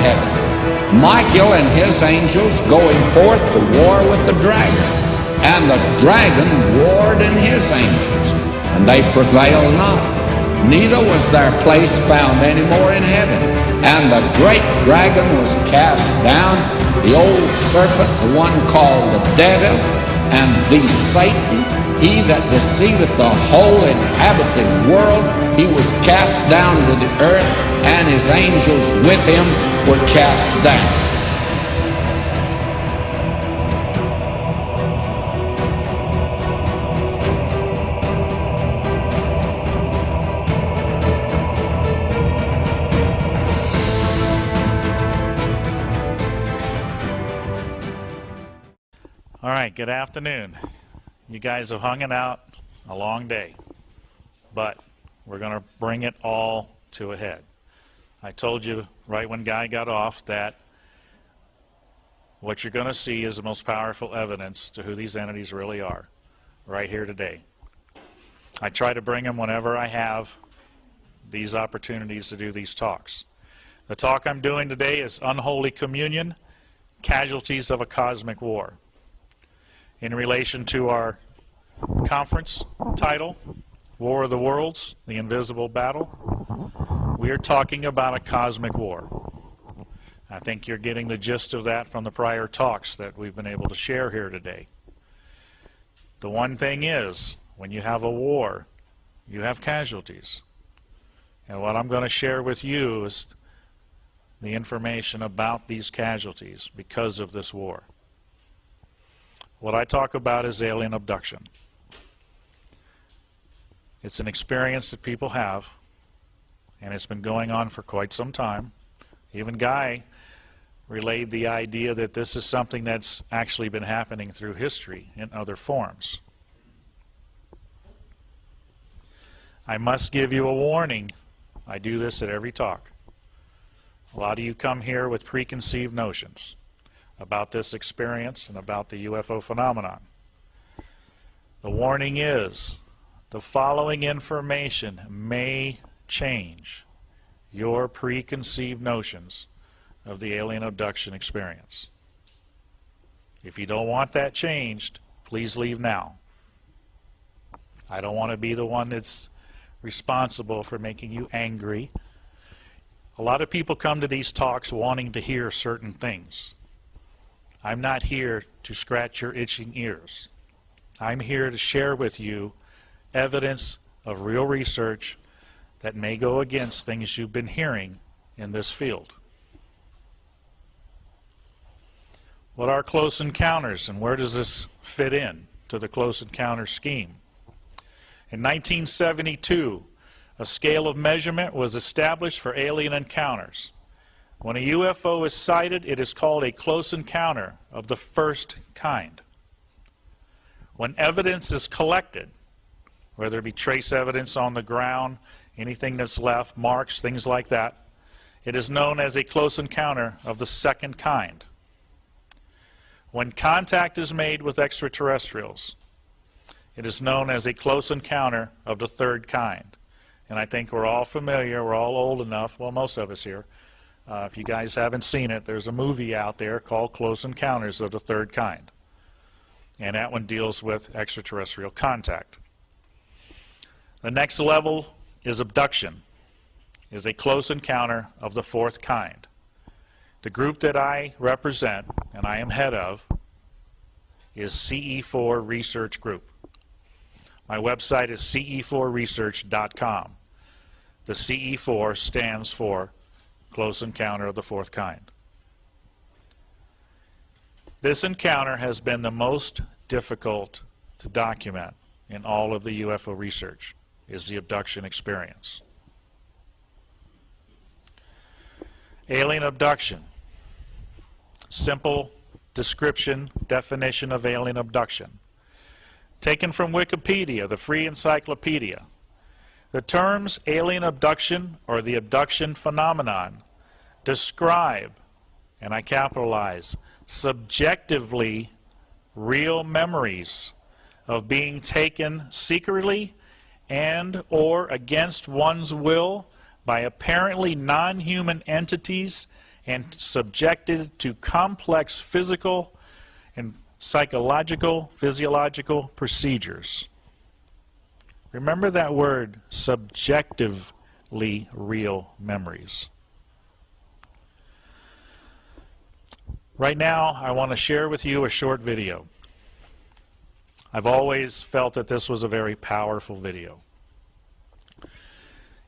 heaven. Michael and his angels going forth to war with the dragon. And the dragon warred in his angels, and they prevailed not. Neither was their place found any more in heaven. And the great dragon was cast down, the old serpent, the one called the devil, and the Satan, he that deceiveth the whole inhabited world. He was cast down to the earth, and his angels with him were cast down. All right, good afternoon. You guys have hung it out a long day, but we're going to bring it all to a head. I told you right when Guy got off that what you're going to see is the most powerful evidence to who these entities really are, right here today. I try to bring them whenever I have these opportunities to do these talks. The talk I'm doing today is Unholy Communion, Casualties of a Cosmic War. In relation to our conference title, War of the Worlds, the Invisible Battle, we are talking about a cosmic war. I think you're getting the gist of that from the prior talks that we've been able to share here today. The one thing is, when you have a war, you have casualties. And what I'm going to share with you is the information about these casualties because of this war. What I talk about is alien abduction. It's an experience that people have, and it's been going on for quite some time. Even Guy relayed the idea that this is something that's actually been happening through history in other forms. I must give you a warning. I do this at every talk. A lot of you come here with preconceived notions about this experience and about the UFO phenomenon. The warning is, the following information may change your preconceived notions of the alien abduction experience. If you don't want that changed, please leave now. I don't want to be the one that's responsible for making you angry. A lot of people come to these talks wanting to hear certain things. I'm not here to scratch your itching ears. I'm here to share with you evidence of real research that may go against things you've been hearing in this field. What are close encounters, and where does this fit in to the close encounter scheme? In 1972, a scale of measurement was established for alien encounters. When a UFO is sighted, it is called a close encounter of the first kind. When evidence is collected, whether it be trace evidence on the ground, anything that's left, marks, things like that, it is known as a close encounter of the second kind. When contact is made with extraterrestrials, it is known as a close encounter of the third kind. And I think we're all familiar, we're all old enough, well, most of us here. If you guys haven't seen it, there's a movie out there called Close Encounters of the Third Kind. And that one deals with extraterrestrial contact. The next level is abduction, is a close encounter of the fourth kind. The group that I represent, and I am head of, is CE4 Research Group. My website is ce4research.com. The CE4 stands for Close Encounter of the Fourth Kind. This encounter has been the most difficult to document in all of the UFO research, is the abduction experience. Alien abduction. Simple description, definition of alien abduction. Taken from Wikipedia, the free encyclopedia. The terms alien abduction or the abduction phenomenon describe, and I capitalize, subjectively real memories of being taken secretly and or against one's will by apparently non-human entities and subjected to complex physical and psychological, physiological procedures. Remember that word, subjectively real memories. Right now, I want to share with you a short video. I've always felt that this was a very powerful video.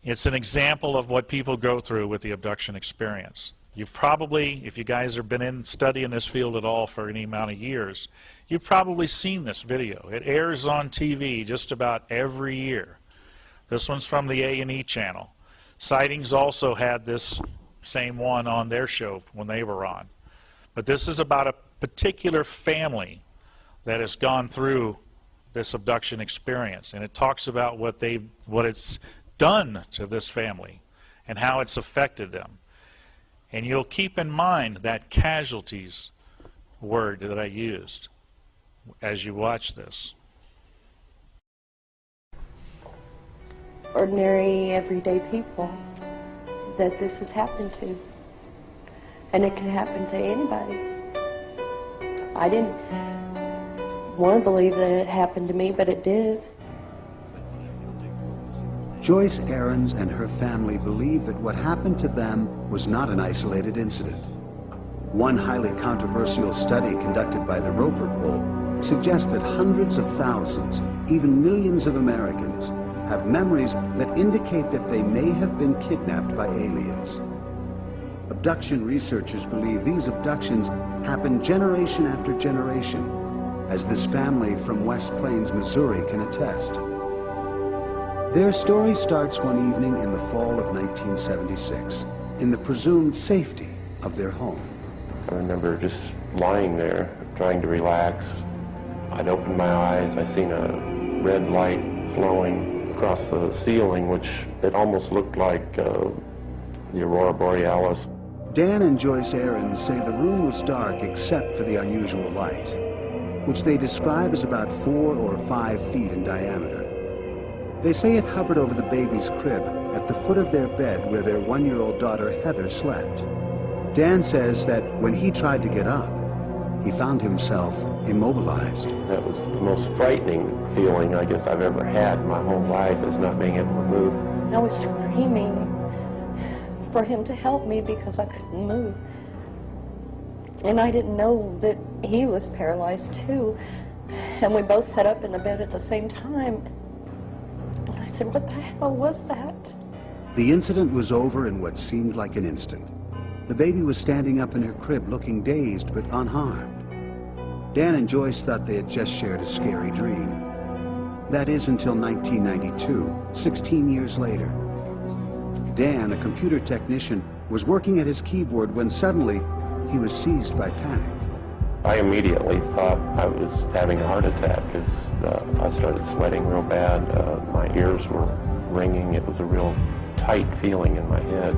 It's an example of what people go through with the abduction experience. You've probably, if you guys have been studying this field at all for any amount of years, you've probably seen this video. It airs on TV just about every year. This one's from the A&E channel. Sightings also had this same one on their show when they were on. But this is about a particular family that has gone through this abduction experience, and it talks about what it's done to this family and how it's affected them. And you'll keep in mind that casualties word that I used as you watch this. Ordinary, everyday people that this has happened to. And it can happen to anybody. I didn't want to believe that it happened to me, but it did. Joyce Ahrens and her family believe that what happened to them was not an isolated incident. One highly controversial study conducted by the Roper Poll suggests that hundreds of thousands, even millions of Americans, have memories that indicate that they may have been kidnapped by aliens. Abduction researchers believe these abductions happen generation after generation, as this family from West Plains, Missouri can attest. Their story starts one evening in the fall of 1976, in the presumed safety of their home. I remember just lying there, trying to relax. I'd opened my eyes, I seen a red light flowing across the ceiling, which it almost looked like the Aurora Borealis. Dan and Joyce Ahrens say the room was dark except for the unusual light, which they describe as about 4 or 5 feet in diameter. They say it hovered over the baby's crib at the foot of their bed where their 1-year-old daughter Heather slept. Dan says that when he tried to get up, he found himself immobilized. That was the most frightening feeling I guess I've ever had in my whole life, is not being able to move. I was screaming for him to help me because I couldn't move. And I didn't know that he was paralyzed too. And we both sat up in the bed at the same time. And I said, what the hell was that? The incident was over in what seemed like an instant. The baby was standing up in her crib looking dazed but unharmed. Dan and Joyce thought they had just shared a scary dream. That is until 1992, 16 years later. Dan, a computer technician, was working at his keyboard when suddenly he was seized by panic. I immediately thought I was having a heart attack because I started sweating real bad. My ears were ringing. It was a real tight feeling in my head.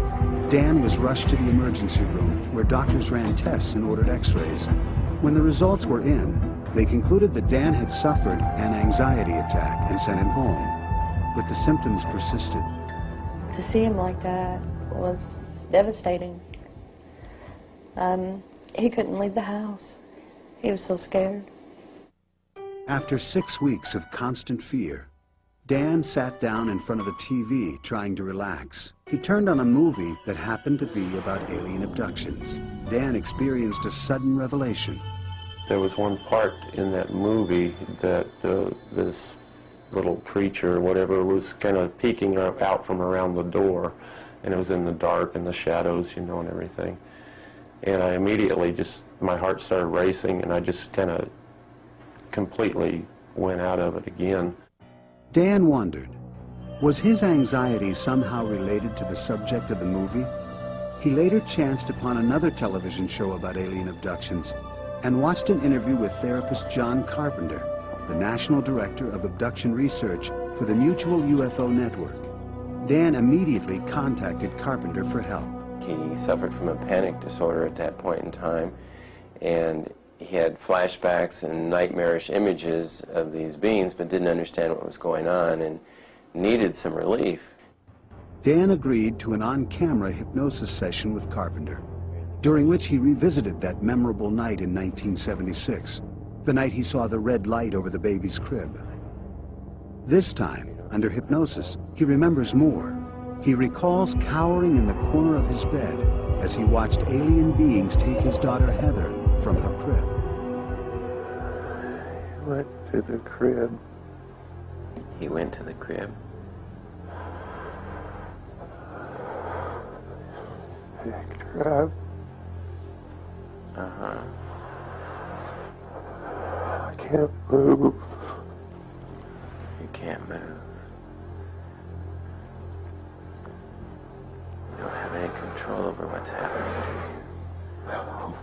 Dan was rushed to the emergency room where doctors ran tests and ordered x-rays. When the results were in, they concluded that Dan had suffered an anxiety attack and sent him home, but the symptoms persisted. To see him like that was devastating. He couldn't leave the house. He was so scared. After 6 weeks of constant fear, Dan sat down in front of the TV trying to relax. He turned on a movie that happened to be about alien abductions. Dan experienced a sudden revelation. There was one part in that movie that this little creature, whatever, was kind of peeking out from around the door, and it was in the dark and the shadows, you know, and everything. And I immediately my heart started racing, and I just kind of completely went out of it again. Dan wondered, was his anxiety somehow related to the subject of the movie? He later chanced upon another television show about alien abductions and watched an interview with therapist John Carpenter, the National Director of Abduction Research for the Mutual UFO Network. Dan immediately contacted Carpenter for help. He suffered from a panic disorder at that point in time, and he had flashbacks and nightmarish images of these beings, but didn't understand what was going on and needed some relief. Dan agreed to an on-camera hypnosis session with Carpenter. during which he revisited that memorable night in 1976, the night he saw the red light over the baby's crib. This time, under hypnosis, he remembers more. He recalls cowering in the corner of his bed as he watched alien beings take his daughter Heather from her crib. He went to the crib. He went to the crib. Crib. Uh-huh. I can't move. You can't move. You don't have any control over what's happening to you. No.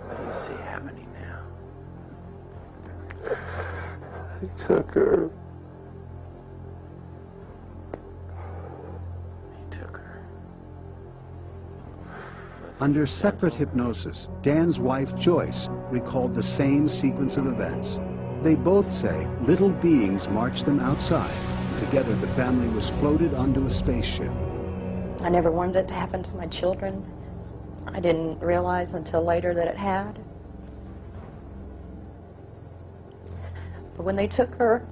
What do you see happening now? He took her. He took her. Under separate hypnosis, Dan's wife Joyce recalled the same sequence of events. They both say little beings marched them outside, and together the family was floated onto a spaceship. I never wanted it to happen to my children. I didn't realize until later that it had. But when they took her,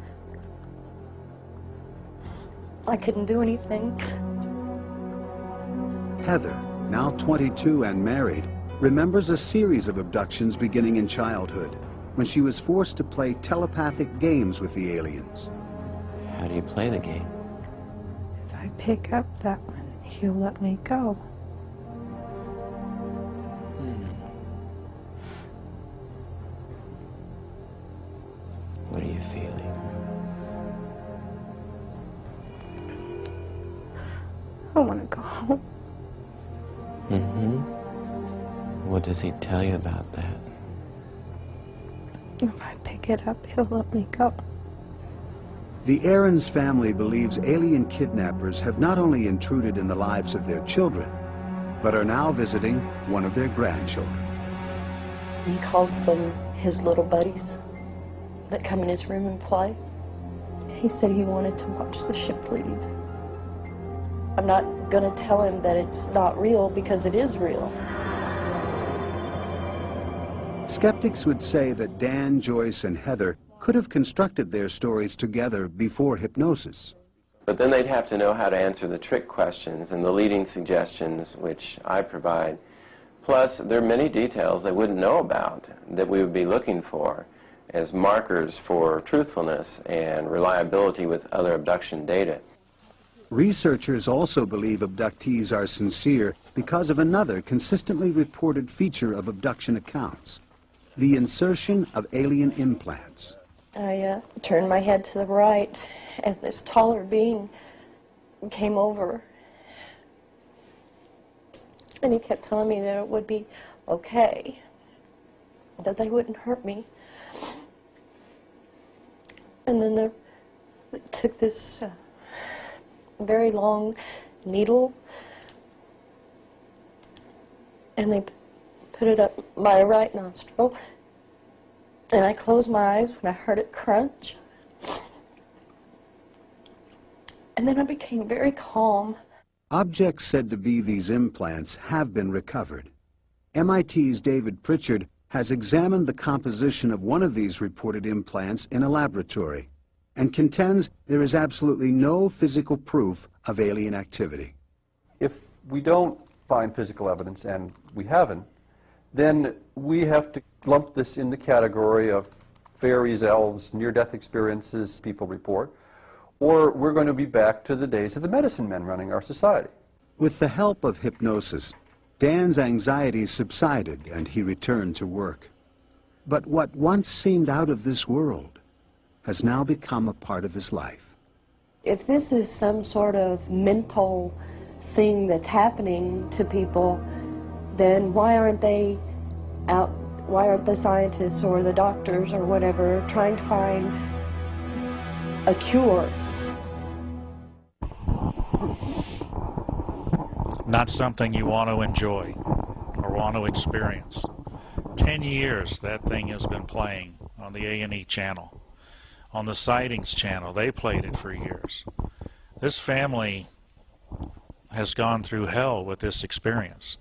I couldn't do anything. Heather, now 22 and married, remembers a series of abductions beginning in childhood, when she was forced to play telepathic games with the aliens. How do you play the game? If I pick up that one, he'll let me go. What are you feeling? I want to go home. Mm-hmm. What does he tell you about that? If I pick it up, he'll let me go. The Aarons family believes alien kidnappers have not only intruded in the lives of their children, but are now visiting one of their grandchildren. He calls them his little buddies that come in his room and play. He said he wanted to watch the ship leave. I'm not going to tell him that it's not real, because it is real. Skeptics would say that Dan, Joyce, and Heather could have constructed their stories together before hypnosis. But then they'd have to know how to answer the trick questions and the leading suggestions which I provide. Plus, there are many details they wouldn't know about that we would be looking for as markers for truthfulness and reliability with other abduction data. Researchers also believe abductees are sincere because of another consistently reported feature of abduction accounts: the insertion of alien implants. I turned my head to the right, and this taller being came over. And he kept telling me that it would be okay, that they wouldn't hurt me. And then they took this very long needle, and they put it up my right nostril, and I closed my eyes when I heard it crunch. And then I became very calm. Objects said to be these implants have been recovered. MIT's David Pritchard has examined the composition of one of these reported implants in a laboratory and contends there is absolutely no physical proof of alien activity. If we don't find physical evidence, and we haven't, then we have to lump this in the category of fairies, elves, near-death experiences people report, or we're going to be back to the days of the medicine men running our society. With the help of hypnosis, Dan's anxieties subsided and he returned to work. But what once seemed out of this world has now become a part of his life. If this is some sort of mental thing that's happening to people, then why aren't they out, why aren't the scientists or the doctors or whatever trying to find a cure? Not something you want to enjoy or want to experience. 10 years that thing has been playing on the A&E channel. On the Sightings channel, they played it for years. This family has gone through hell with this experience.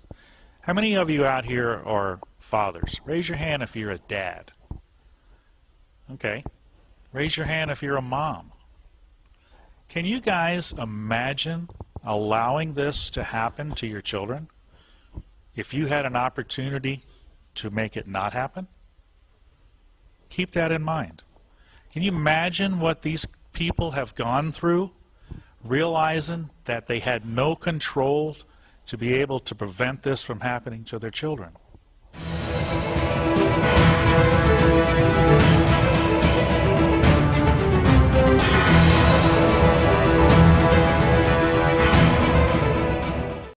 How many of you out here are fathers? Raise your hand if you're a dad. Okay. Raise your hand if you're a mom. Can you guys imagine allowing this to happen to your children? If you had an opportunity to make it not happen? Keep that in mind. Can you imagine what these people have gone through, realizing that they had no control to be able to prevent this from happening to their children?